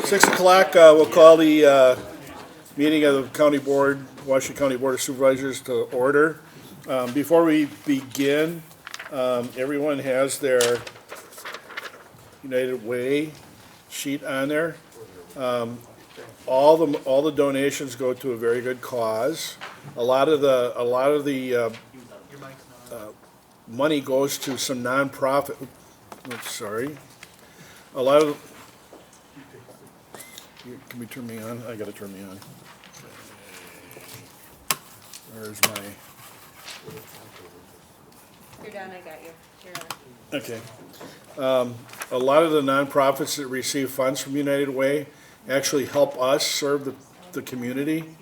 6 o'clock, we'll call the meeting of the County Board, Washington County Board of Supervisors to order. Before we begin, everyone has their United Way sheet on there. All the donations go to a very good cause. A lot of the money goes to some nonprofit. Oops, sorry. A lot of. Can we turn me on? I gotta turn me on. Where's my? You're done, I got you. You're on. Okay. A lot of the nonprofits that receive funds from United Way actually help us serve the community.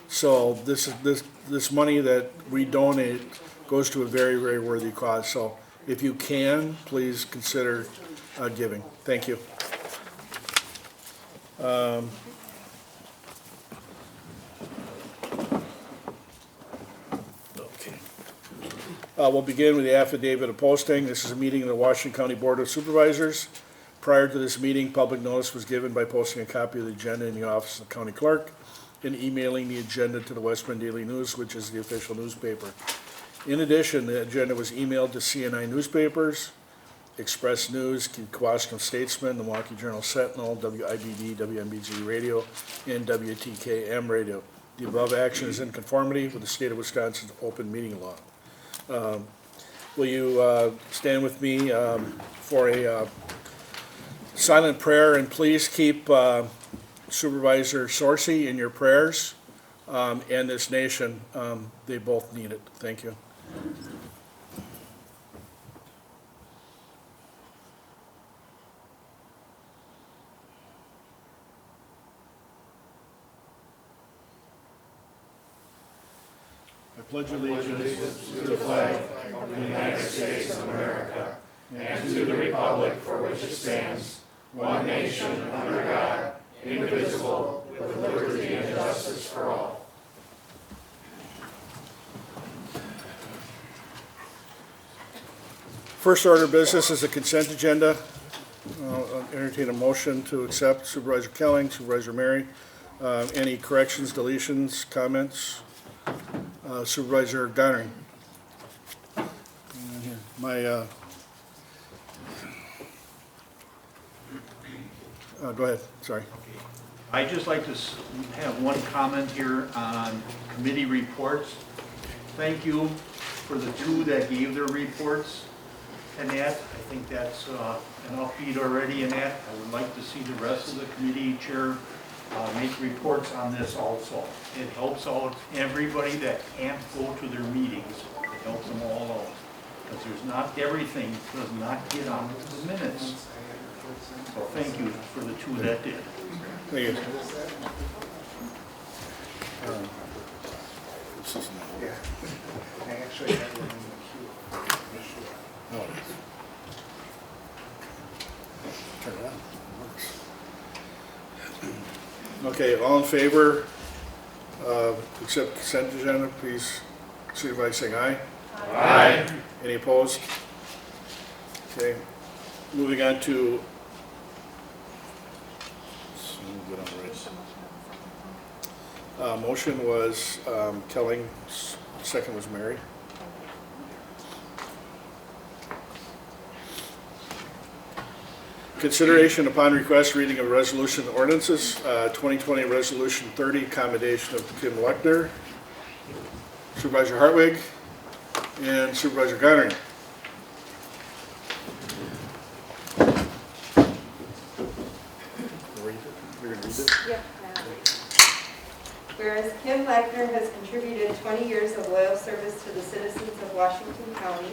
So this money that we donate goes to a very, very worthy cause. So if you can, please consider giving. Thank you. Okay. We'll begin with the Affidavit of Posting. This is a meeting of the Washington County Board of Supervisors. Prior to this meeting, public notice was given by posting a copy of the agenda in the office of the county clerk and emailing the agenda to the West Bend Daily News, which is the official newspaper. In addition, the agenda was emailed to CNI newspapers, Express News, Kewaskum Statesman, the Milwaukee Journal Sentinel, WIBD, WMBG Radio, and WTKM Radio. The above action is in conformity with the state of Wisconsin's open meeting law. Will you stand with me for a silent prayer, and please keep Supervisor Sorcy in your prayers and this nation. They both need it. Thank you. I pledge allegiance to the flag of the United States of America and to the republic for which it stands, one nation under God, indivisible, with liberty and justice for all. First order of business is the consent agenda. I'll entertain a motion to accept. Supervisor Kelling, Supervisor Mary. Any corrections, deletions, comments? Supervisor Donnery. Go ahead, sorry. I'd just like to have one comment here on committee reports. Thank you for the two that gave their reports. Annette, I think that's an upbeat already, Annette. I would like to see the rest of the committee chair make reports on this also. It helps out everybody that can't go to their meetings. It helps them all out. Because there's not everything does not get on the minutes. So thank you for the two that did. Thank you. Yeah, I actually had one in the queue. Turn it on. It works. Okay, all in favor of accept consent agenda, please signify by saying aye. Aye. Any opposed? Okay, moving on to motion was Kelling, second was Mary. Consideration upon request reading of resolution ordinances, 2020 Resolution 30, accommodation of Kim Lechner, Supervisor Hartwig, and Supervisor Gunnery. We're going to read it? Yep. Whereas Kim Lechner has contributed 20 years of loyal service to the citizens of Washington County,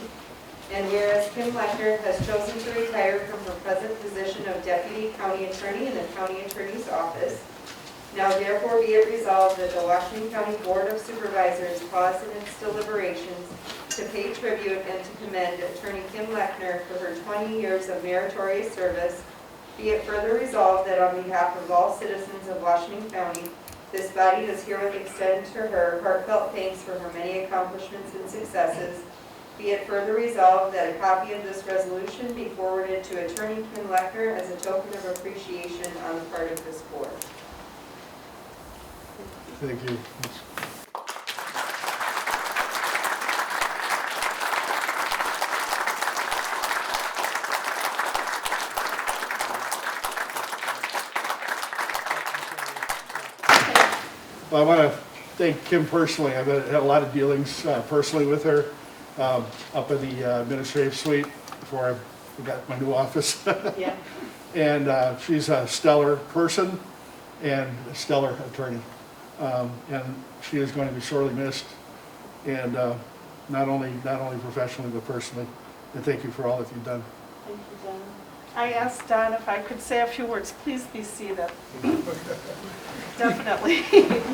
and whereas Kim Lechner has chosen to retire from her present position of Deputy County Attorney in the County Attorney's Office, now therefore be it resolved that the Washington County Board of Supervisors pause in its deliberations to pay tribute and to commend Attorney Kim Lechner for her 20 years of meritorious service. Be it further resolved that on behalf of all citizens of Washington County, this body does herewith extend to her heartfelt thanks for her many accomplishments and successes. Be it further resolved that a copy of this resolution be forwarded submitted to Attorney Kim Lecker as a token of appreciation on the part of this board. Thank you. Well, I want to thank Kim personally. I've had a lot of dealings personally with her up in the administrative suite before I got my new office. Yeah. And she's a stellar person and a stellar attorney. And she is going to be sorely missed, and not only professionally, but personally. And thank you for all that you've done. Thank you, Don. I asked Don if I could say a few words. Please be seated. Definitely.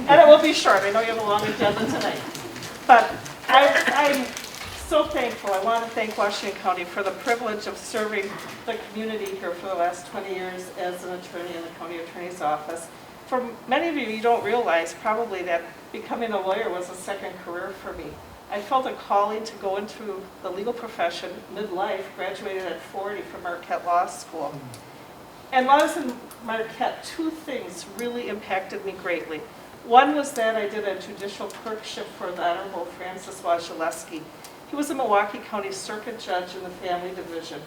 And it will be short. I know you have a long agenda tonight. But I'm so thankful. I want to thank Washington County for the privilege of serving the community here for the last 20 years as an attorney in the county attorney's office. For many of you, you don't realize probably that becoming a lawyer was a second career for me. I felt a calling to go into the legal profession midlife, graduated at 40 from Marquette Law School. And while I was in Marquette, two things really impacted me greatly. One was that I did a judicial clerkship for the Honorable Francis Wojciechowski. He was a Milwaukee County Circuit Judge in the Family Division,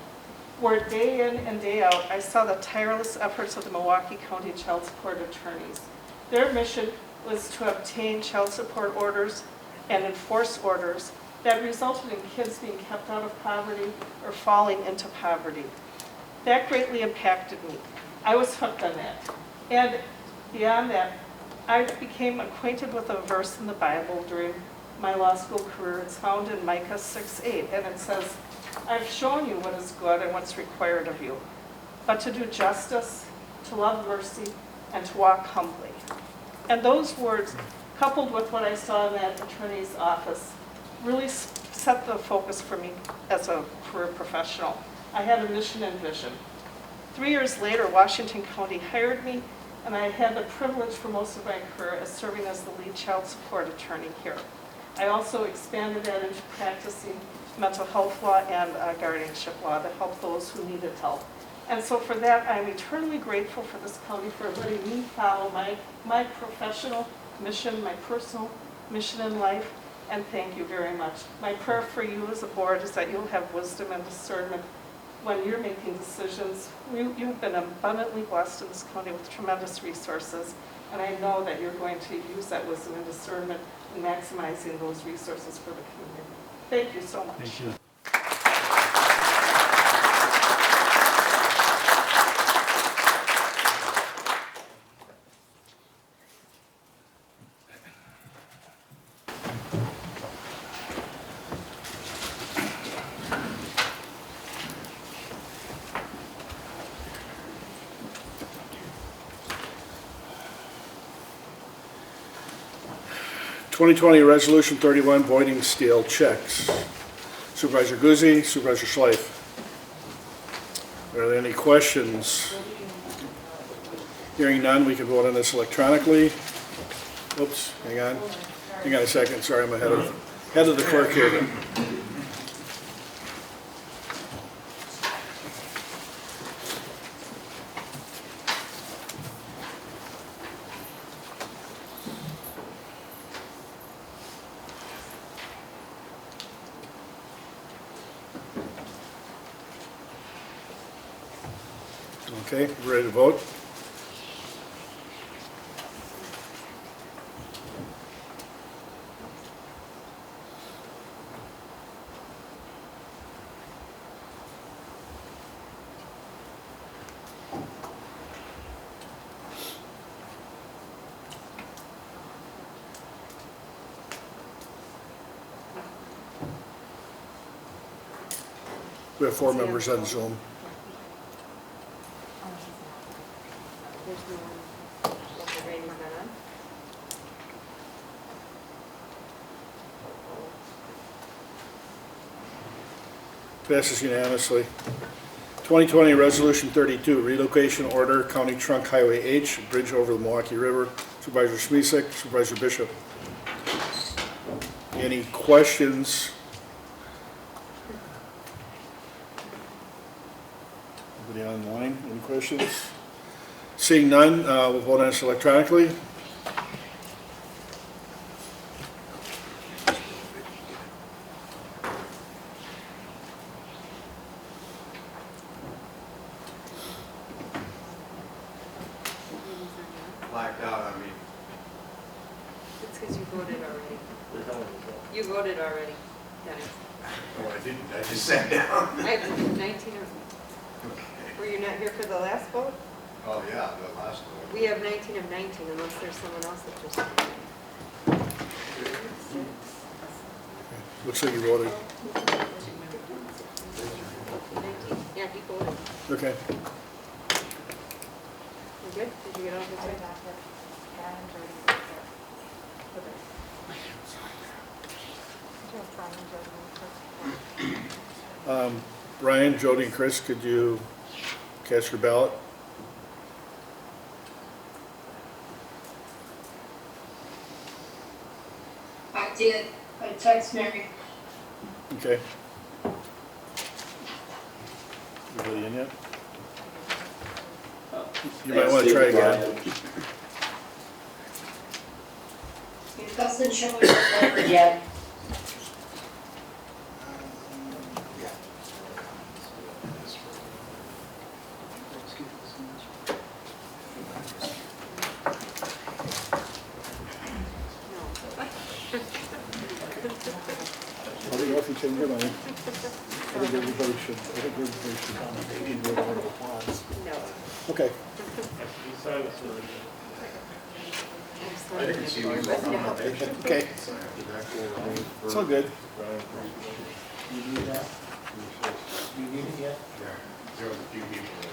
where day in and day out, I saw the tireless efforts of the Milwaukee County child support attorneys. Their mission was to obtain child support orders and enforce orders that resulted in kids being kept out of poverty or falling into poverty. That greatly impacted me. I was hooked on that. And beyond that, I became acquainted with a verse in the Bible during my law school career. It's found in Micah 6:8, and it says, I've shown you what is good and what's required of you, but to do justice, to love mercy, and to walk humbly. And those words, coupled with what I saw in that attorney's office, really set the focus for me as a career professional. I had a mission and vision. 3 years later, Washington County hired me, and I had the privilege for most of my career as serving as the lead child support attorney here. I also expanded that into practicing mental health law and guardianship law to help those who needed help. And so for that, I'm eternally grateful for this county for letting me follow my professional mission, my personal mission in life, and thank you very much. My prayer for you as a board is that you'll have wisdom and discernment when you're making decisions. You've been abundantly blessed in this county with tremendous resources, and I know that you're going to use that wisdom and discernment in maximizing those resources for the community. Thank you so much. Thank you. (2020) Resolution 31, voiding stale checks. Supervisor Guzzi, Supervisor Schleif. Are there any questions? Hearing none, we can vote on this electronically. Oops, hang on. Hang on a second, sorry, I'm ahead of the clerk here. Okay, ready to vote? We have 4 members on Zoom. There's no one. The ratings not on. Passes unanimously. 2020 Resolution 32, relocation order, County Trunk Highway H, bridge over the Milwaukee River. Supervisor Smisek, Supervisor Bishop. Any questions? Anybody online, any questions? Seeing none, we'll vote on this electronically. Blacked out on me. It's because you voted already. You voted already, Dennis. No, I didn't, I just sat down. I have 19 of, were you not here for the last vote? Oh, yeah, the last one. We have 19 of 19 unless there's someone else that just. Looks like you voted. 19, yeah, he voted. Okay. You good? Did you get all the way back there? Brian, Jody, and Chris, could you cast your ballot? I did. I text Mary. Okay. Everybody in yet? You might want to try again. It doesn't show your voter yet. I don't know if you change your mind. I think everybody should give a round of applause. No. Okay. I didn't see you voting on it. Okay. It's all good. You need that? You need it yet? Yeah, there was a few people there.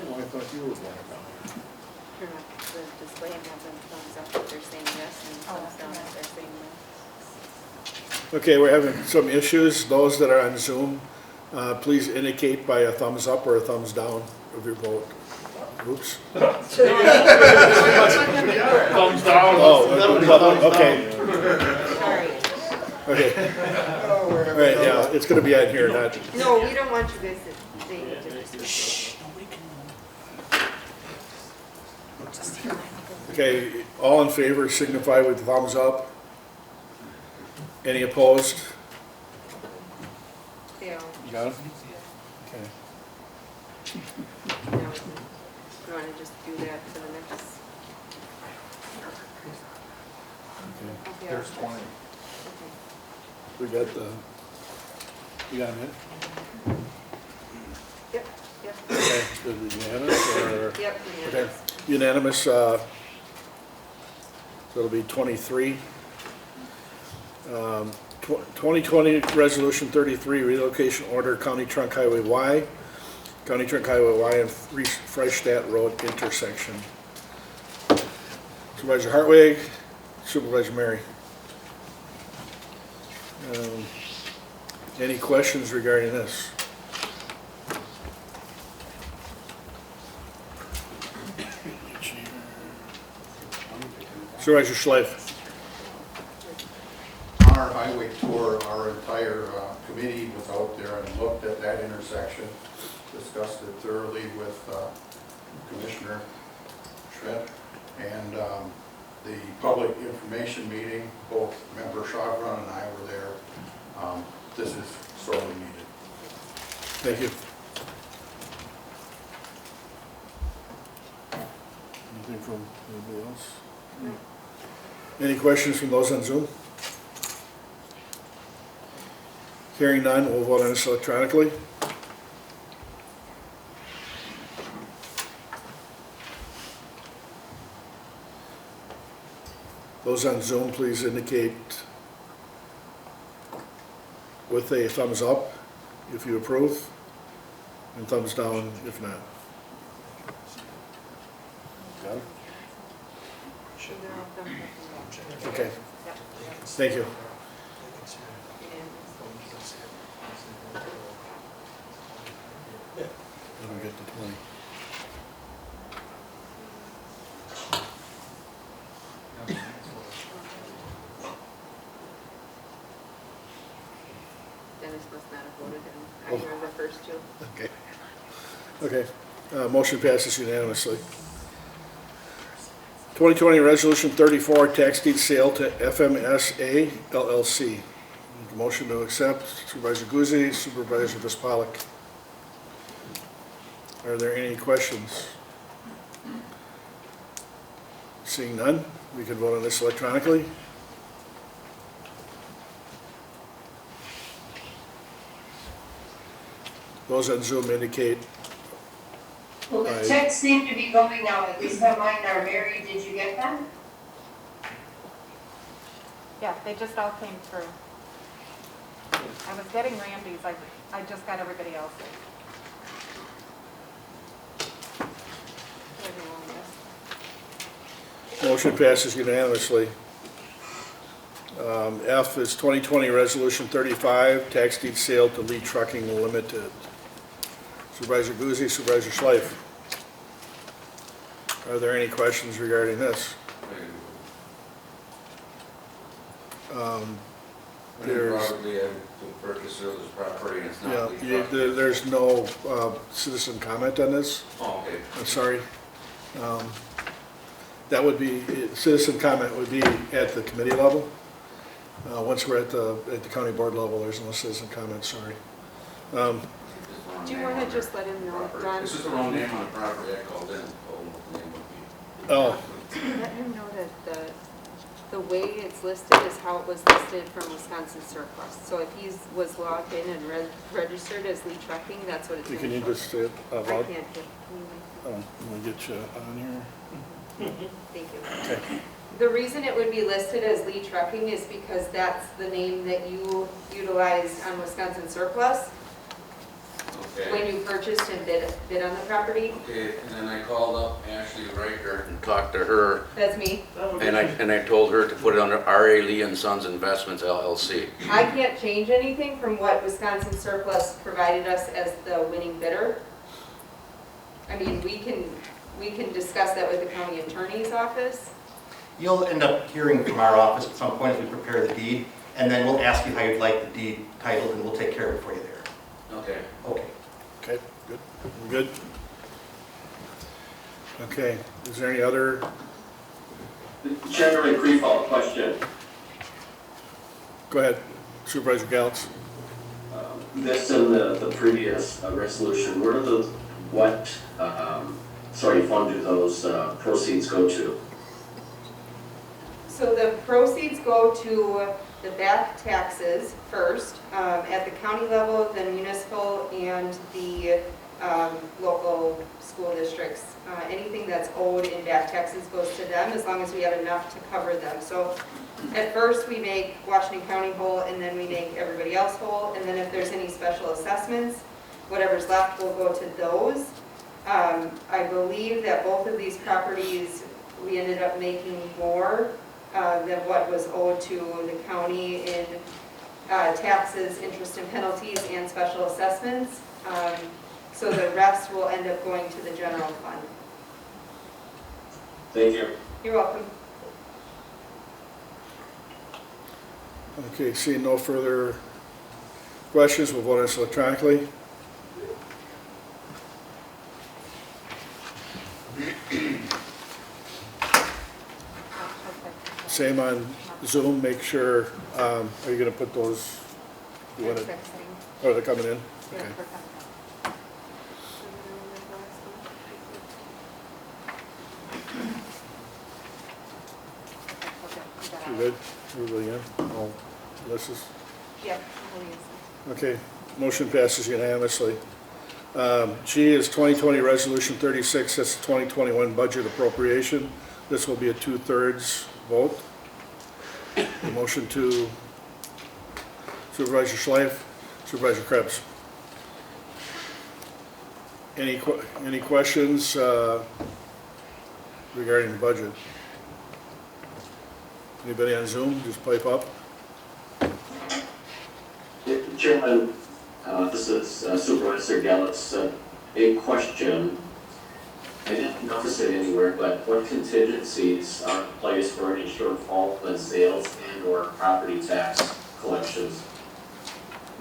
Oh, I thought you were going to. Turn off the display and have them thumbs up if they're saying yes and thumbs down if they're saying no. Okay, we're having some issues. Those that are on Zoom, please indicate by a thumbs up or a thumbs down of your vote. Oops. Thumbs down. Oh, okay. Sorry. Okay. All right, yeah, it's gonna be on here, not, No, we don't want you guys to say it. Shh. okay, all in favor signify with thumbs up. Any opposed? Yeah. You got it? Okay. No. You want to just do that for the next? Okay. Okay, There's 20. Okay. We got the, you got it? Yep, yep, Okay, is it unanimous or? yep. Okay, unanimous, so it'll be 23. 2020 Resolution 33, relocation order, County Trunk Highway Y, County Trunk Highway Y and Freistadt Road intersection. Supervisor Hartwig, Supervisor Mary. Any questions regarding this? Supervisor Schleif. On our highway tour, our entire committee was out there and looked at that intersection, discussed it thoroughly with Commissioner Schmidt, and the public information meeting, both Member Chagrin and I were there. This is sorely needed. Thank you. Anything from anybody else? Any questions from those on Zoom? Hearing none, we'll vote on this electronically. Those on Zoom, please indicate with a thumbs up if you approve, and thumbs down if not. Got it? They're all done. Okay, Yep. thank you. Let me get to 20. just must not have voted in either of the first two. Okay. Okay, motion passes unanimously. 2020 Resolution 34, tax deed sale to FMSA LLC. Motion to accept, Supervisor Guzzi, Supervisor Vispalak. Are there any questions? Seeing none, we can vote on this electronically. Those on Zoom indicate. Well, the Aye. checks seem to be going now, at least on mine are Mary, did you get them? Yeah, they just all came through. I was getting Randy's, I just got everybody else's. Motion passes unanimously. F is 2020 Resolution 35, tax deed sale to Lee Trucking Limited. Supervisor Guzzi, Supervisor Schleif. Are there any questions regarding this? There's, Probably have to purchase of this property and it's yeah, not leased. there's no citizen comment on this. Oh, okay. I'm sorry. That would be, citizen comment would be at the committee level. Once we're at the county board level, there's no citizen comment, sorry. Do you want to just let him know, John? This is the wrong name on the property I called in, told him what the name would be. Oh, Let him know that the way it's listed is how it was listed from Wisconsin Surplus. So if he was logged in and registered as Lee Trucking, that's what it's can going you to just say it out I loud? can't get, Oh, let me get you on here. thank you. Okay. The reason it would be listed as Lee Trucking is because that's the name that you utilized on Wisconsin Surplus when Okay. you purchased and bid on the property. Okay, and then I called up Ashley Riker and talked to her, That's me. and I told her to put it under R.A. Lee and Sons Investments LLC. I can't change anything from what Wisconsin Surplus provided us as the winning bidder. I mean, we can discuss that with the county attorney's office. You'll end up hearing from our office at some point as we prepare the deed, and then we'll ask you how you'd like the deed titled, and we'll take care of it for you there. Okay. Okay. Okay, good. We good? Okay, is there any other? Chairman, brief question. Go ahead, Supervisor Gallantz. This and the previous resolution, where do fund do those proceeds go to? So the proceeds go to the back taxes first, at the county level, then municipal and the local school districts. Anything that's owed in back taxes goes to them as long as we have enough to cover them. So at first we make Washington County whole and then we make everybody else whole. And then if there's any special assessments, whatever's left will go to those. I believe that both of these properties, we ended up making more than what was owed to the county in taxes, interest and penalties, and special assessments. So the rest will end up going to the general fund. Thank you. You're welcome. Okay, seeing no further questions, we'll vote on this electronically. Same on Zoom, make sure, are you gonna put those, you want it, oh, they're coming in? Okay. You good? Everybody in? All Alyssa's? Yep. Okay, motion passes unanimously. G is 2020 Resolution 36, that's the 2021 budget appropriation. This will be a 2/3 vote. Motion to Supervisor Schleif, Supervisor Krebs. Any questions regarding the budget? Anybody on Zoom, just pipe up. Chairman, this is Supervisor Gallantz. A question. I didn't notice it anywhere, but what contingencies are in place for any shortfall in sales and/or property tax collections?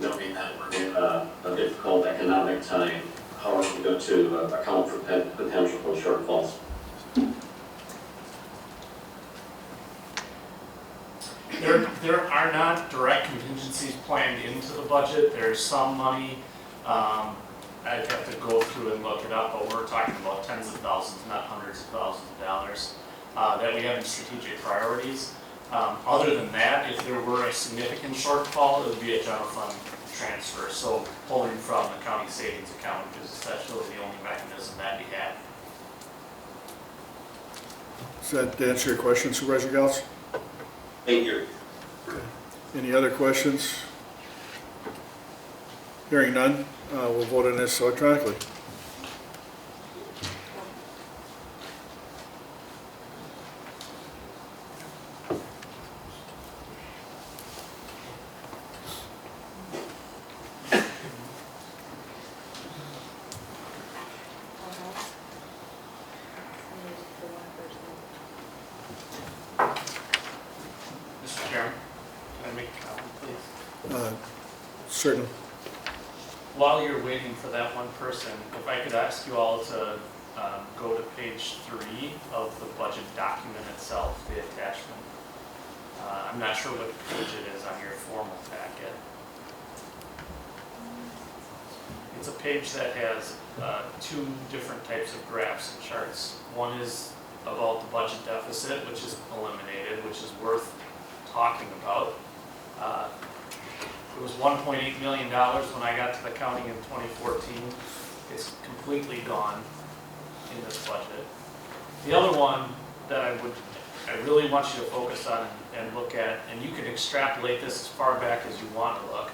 knowing that we're in a difficult economic time, how are we going to account for potential shortfalls? There are not direct contingencies planned into the budget. There's some money, I'd have to go through and look it up, but we're talking about tens of thousands, not hundreds of thousands of dollars, that we have in strategic priorities. Other than that, if there were a significant shortfall, it would be a general fund transfer, so pulling from the county savings account, because that's really the only mechanism that we have. Does that answer your question, Supervisor Gauss? Thank you. Any other questions? Hearing none, we'll vote on this electronically. Mr. Chairman, can I make a comment, please? Certain. While you're waiting for that one person, if I could ask you all to go to page 3 of the budget document itself, the attachment. I'm not sure what page it is on your formal packet. It's a page that has 2 different types of graphs and charts. One is about the budget deficit, which is eliminated, which is worth talking about. It was $1.8 million when I got to the county in 2014. It's completely gone in this budget. The other one that I really want you to focus on and look at, and you can extrapolate this as far back as you want to look,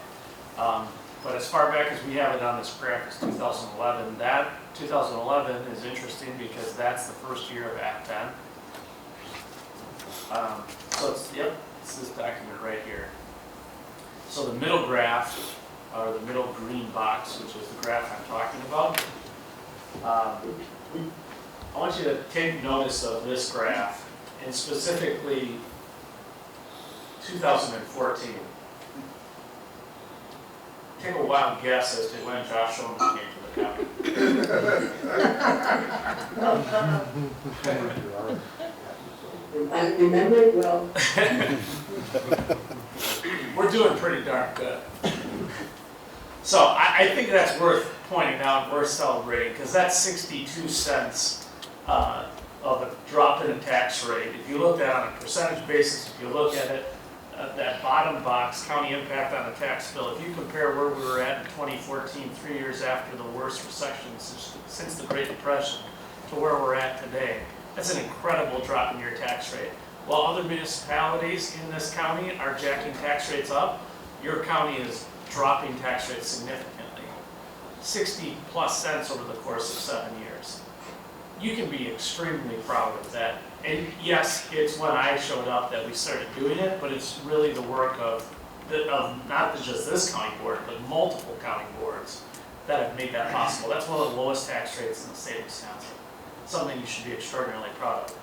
but as far back as we have it on this graph is 2011. That 2011 is interesting because that's the first year of Act 10. So it's this document right here. So the middle graph, or the middle green box, which is the graph I'm talking about, I want you to take notice of this graph, and specifically 2014. Take a wild guess as to when Josh Shulman came to the county. I remember it well. We're doing pretty darn good. So I think that's worth pointing out, worth celebrating, because that's 62 cents of a drop in a tax rate. If you look at it on a percentage basis, if you look at it, that bottom box, county impact on the tax bill, if you compare where we were at in 2014, 3 years after the worst recession since the Great Depression, to where we're at today, that's an incredible drop in your tax rate. While other municipalities in this county are jacking tax rates up, your county is dropping tax rates significantly. 60 plus cents over the course of 7 years. You can be extremely proud of that. And yes, it's when I showed up that we started doing it, but it's really the work of not just this county board, but multiple county boards that have made that possible. That's one of the lowest tax rates in the state of Wisconsin. Something you should be extraordinarily proud of.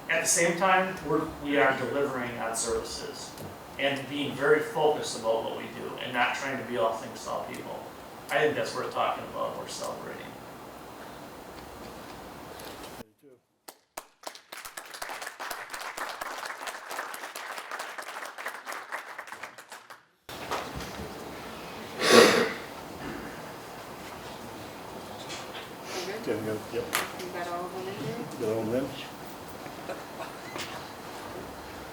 At the same time, we are delivering on services and being very focused about what we do and not trying to be all things to all people. I think that's worth talking about, worth celebrating. Okay, we got, yep, You got all of them in there? got all of them in?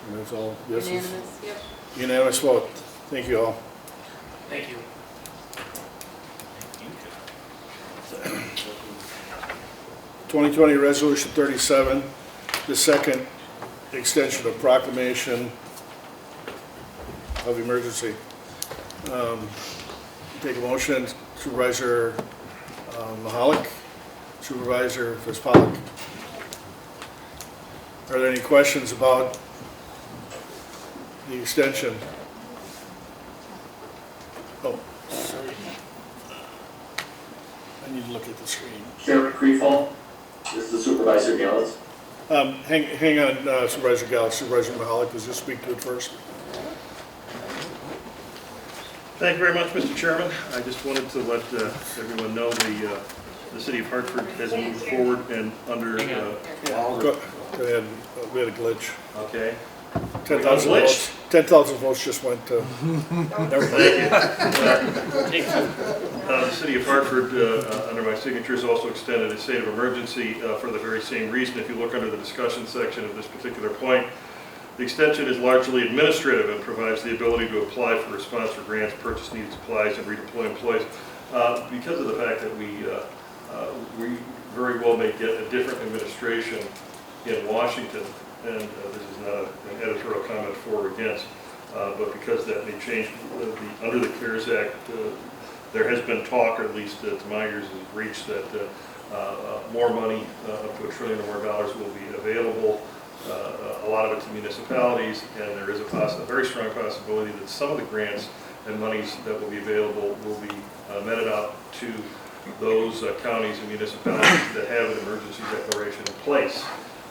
And that's all, yes, Unanimous, yep. unanimous vote. Thank you all. Thank you. 2020 Resolution 37, the second extension of proclamation of emergency. Take a motion, Supervisor Mahalik, Supervisor Fitzpatrick. Are there any questions about the extension? Oh, sorry. I need to look at the screen. Chairman Creefall, this is Supervisor Gallus. Hang on, Supervisor Gallus. Supervisor Mahalik, does you speak to it first? Thank you very much, Mr. Chairman. I just wanted to let everyone know the city of Hartford has moved forward and under. Go ahead, we had a glitch. Okay. 10,000 votes. 10,000 votes just went to. Thank you. The city of Hartford, under my signature, has also extended a state of emergency for the very same reason. If you look under the discussion section of this particular point, the extension is largely administrative and provides the ability to apply for response for grants, purchase needed supplies, and redeploy employees. Because of the fact that we very well may get a different administration in Washington, and this is not an editorial comment for or against, but because that may change under the CARES Act, there has been talk, or at least to my ears has reached, that more money, up to $1 trillion or more dollars, will be available. A lot of it to municipalities, and there is a very strong possibility that some of the grants and monies that will be available will be meted out to those counties and municipalities that have an emergency declaration in place.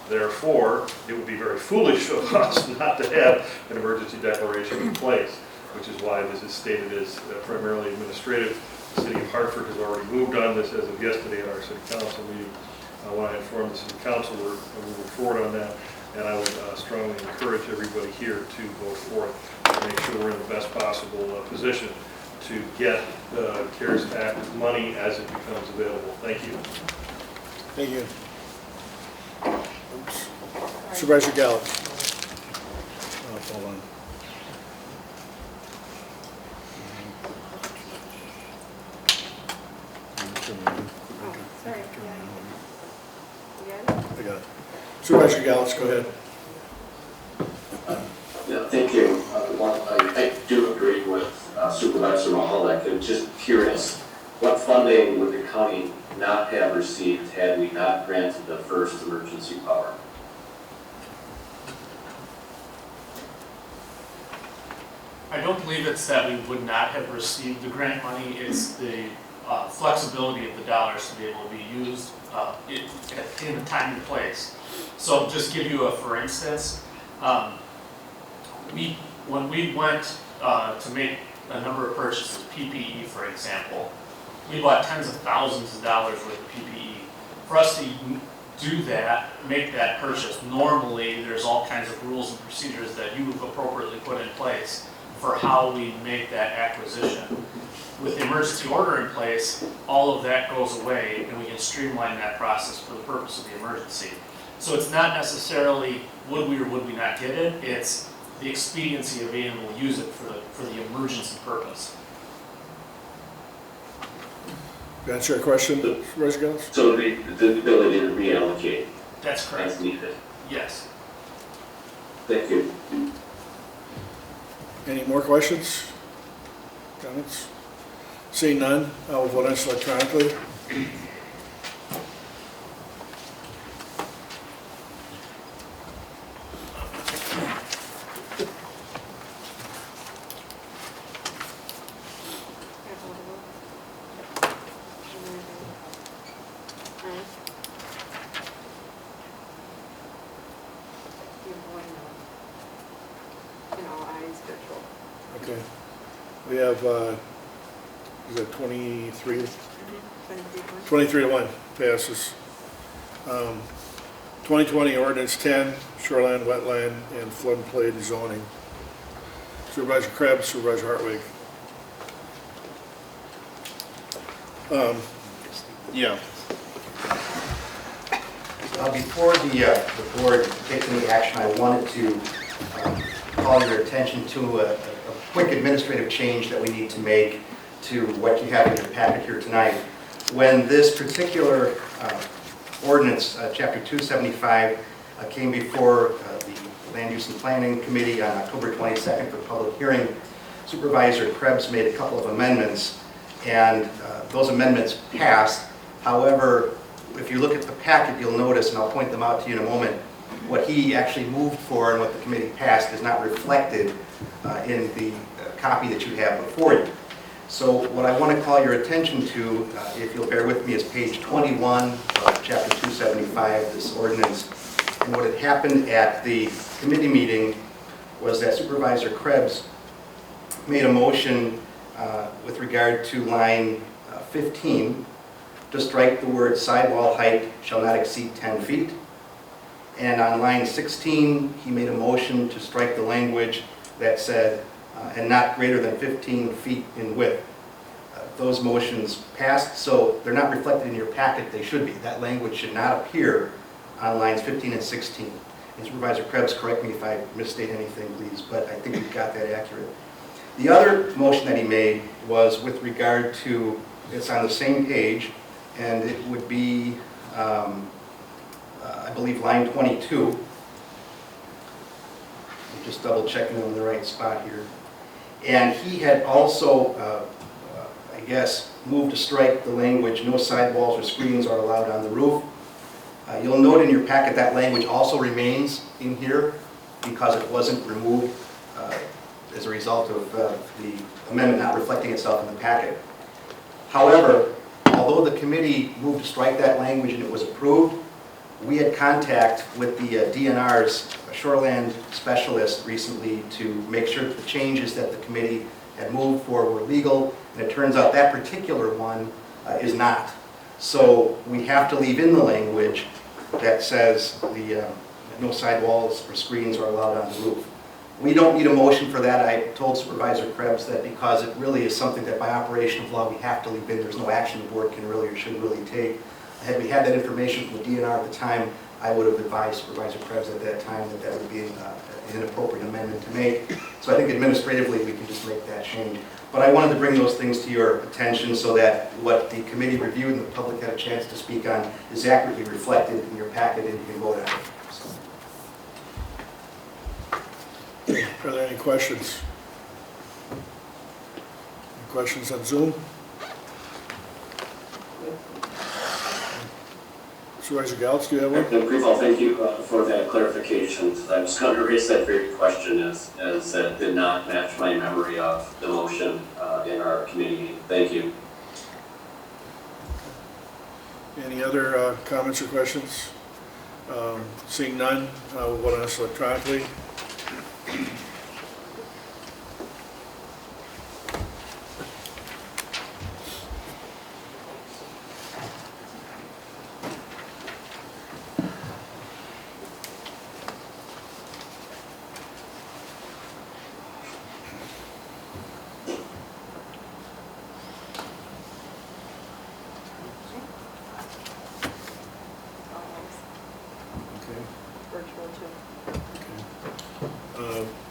Therefore, it would be very foolish of us not to have an emergency declaration in place, which is why this is stated as primarily administrative. The city of Hartford has already moved on this as of yesterday at our city council meeting. When I informed the city council, we're moving forward on that, and I would strongly encourage everybody here to vote for it to make sure we're in the best possible position to get the CARES Act money as it becomes available. Thank you. Thank you. Supervisor Gallup. Hold on. Sorry. I got it. Supervisor Gallup, go ahead. Yeah, thank you. I do agree with Supervisor Mahalik. I'm just curious, what funding would the county not have received had we not granted the first emergency power? I don't believe it's that we would not have received the grant money, it's the flexibility of the dollars to be able to be used in a time and place. So just give you a for instance, when we went to make a number of purchases, PPE for example, we bought tens of thousands of dollars worth of PPE. For us to do that, make that purchase, normally there's all kinds of rules and procedures that you have appropriately put in place for how we make that acquisition. With the emergency order in place, all of that goes away and we can streamline that process for the purpose of the emergency. So it's not necessarily would we or would we not get it, it's the expediency of being able to use it for the emergency purpose. Answer your question, Supervisor Gallup? So the ability to reallocate. That's correct. As needed. Yes. Thank you. Any more questions? Comments? Seeing none, I will vote on this electronically. Okay. We have, is it 23? 23 to 1 passes. 2020 ordinance 10, shoreline, wetland, and floodplain zoning. Supervisor Krebs, Supervisor Hartwig. Yeah. Before the board takes any action, I wanted to call your attention to a quick administrative change that we need to make to what you have in your packet here tonight. When this particular ordinance, Chapter 275, came before the Land Use and Planning Committee on October 22nd for public hearing, Supervisor Krebs made a couple of amendments, and those amendments passed. However, if you look at the packet, you'll notice, and I'll point them out to you in a moment, what he actually moved for and what the committee passed is not reflected in the copy that you have before you. So what I want to call your attention to, if you'll bear with me, is page 21 of Chapter 275, this ordinance. And what had happened at the committee meeting was that Supervisor Krebs made a motion with regard to line 15, to strike the word sidewall height shall not exceed 10 feet. And on line 16, he made a motion to strike the language that said, and not greater than 15 feet in width. Those motions passed, so they're not reflected in your packet. They should be. That language should not appear on lines 15 and 16. And Supervisor Krebs, correct me if I misstate anything, please, but I think we've got that accurate. The other motion that he made was with regard to, it's on the same page, and it would be, I believe, line 22. I'm just double checking I'm in the right spot here. And he had also, I guess, moved to strike the language, no sidewalls or screens are allowed on the roof. You'll note in your packet that language also remains in here because it wasn't removed as a result of the amendment not reflecting itself in the packet. However, although the committee moved to strike that language and it was approved, we had contact with the DNR's shoreland specialist recently to make sure that the changes that the committee had moved for were legal, and it turns out that particular one is not. So we have to leave in the language that says no sidewalls or screens are allowed on the roof. We don't need a motion for that. I told Supervisor Krebs that because it really is something that by operation of law we have to leave in. There's no action the board can really or should really take. Had we had that information from the DNR at the time, I would have advised Supervisor Krebs at that time that that would be an inappropriate amendment to make. So I think administratively we can just make that change. But I wanted to bring those things to your attention so that what the committee reviewed and the public had a chance to speak on is accurately reflected in your packet and you can vote on it. So. Are there any questions? Any questions on Zoom? Supervisor Gauss, do you have one? First of all, thank you for that clarification. I was going to raise that very question as that did not match my memory of the motion in our committee meeting. Thank you. Any other comments or questions? Seeing none, we'll vote on this electronically.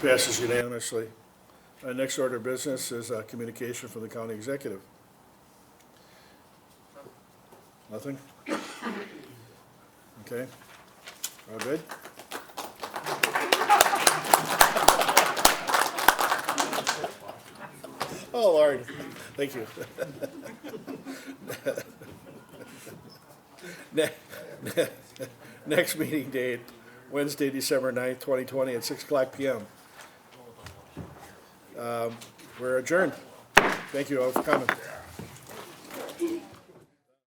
Passes unanimously. Next order of business is communication from the county executive. Nothing? Okay. All good? Oh, Lord. Thank you. Next meeting date, Wednesday, December 9th, 2020 at 6 o'clock p.m. We're adjourned. Thank you all for coming.